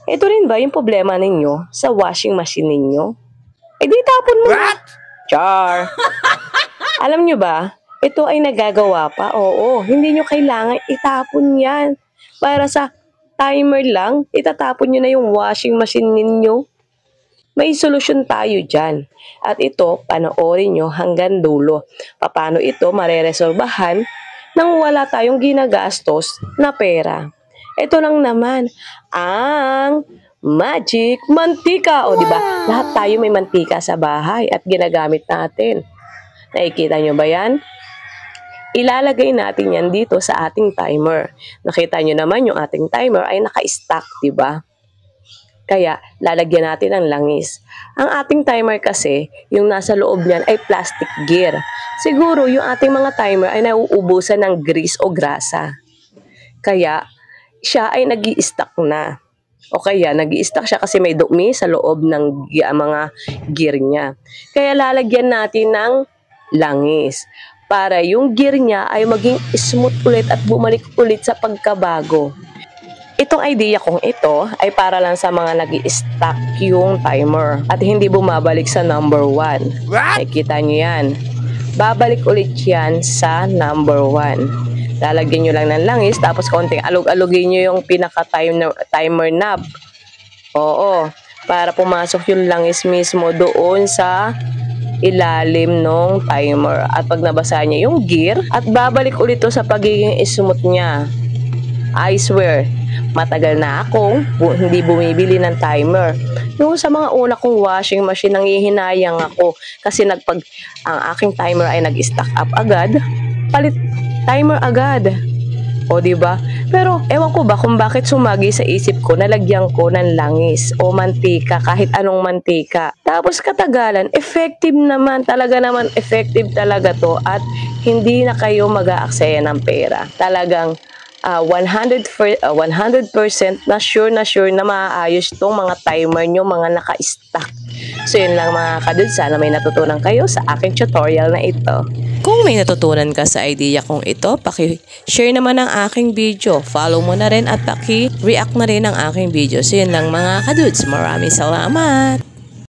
Ito rin ba yung problema ninyo sa washing machine ninyo? Eh di tapon mo na. Char! Alam nyo ba, ito ay nagagawa pa. Oo, hindi nyo kailangan itapon yan. Para sa timer lang, itatapon nyo na yung washing machine ninyo. May solusyon tayo dyan. At ito, panoorin nyo hanggang dulo. Paano ito mareresolbahan nang wala tayong ginagastos na pera. Ito lang naman, ang magic mantika. O diba, lahat tayo may mantika sa bahay at ginagamit natin. Nakikita nyo ba yan? Ilalagay natin yan dito sa ating timer. Nakita nyo naman yung ating timer ay naka-stack, diba? Kaya, lalagyan natin ng langis. Ang ating timer kasi, yung nasa loob niyan ay plastic gear. Siguro, yung ating mga timer ay nauubusan ng grease o grasa. Kaya, siya ay nag-i-stack na. O kaya, nag-i-stack siya kasi may dumi sa loob ng mga gear niya. Kaya, lalagyan natin ng langis. Para yung gear niya ay maging smooth ulit at bumalik ulit sa pagkabago. Itong idea kong ito ay para lang sa mga nag-i-stack yung timer at hindi bumabalik sa number 1. Nakikita nyo yan. Babalik ulit yan sa number 1. Lalagyan nyo lang ng langis tapos konting alog-alogin nyo yung pinaka-timer knob. Oo, para pumasok yung langis mismo doon sa ilalim ng timer. At pag nabasa niya yung gear at babalik ulit to sa pagiging smooth niya. I swear, matagal na akong hindi bumibili ng timer. Yung sa mga una kong washing machine, nanghihinayang ako kasi ang aking timer ay nag-stack up agad, palit timer agad. O diba? Pero ewan ko ba kung bakit sumagi sa isip ko na lagyan ko ng langis o mantika, kahit anong mantika. Tapos katagalan, effective naman, talaga naman effective talaga to at hindi na kayo mag-aaksaya ng pera. Talagang 100% na sure na maayos itong mga timer nyo, mga naka-stack. So yun lang mga kadudes, sana may natutunan kayo sa aking tutorial na ito. Kung may natutunan ka sa idea kong ito, paki-share naman ang aking video. Follow mo na rin at paki-react na rin ang aking video. So yun lang mga kadudes, maraming salamat!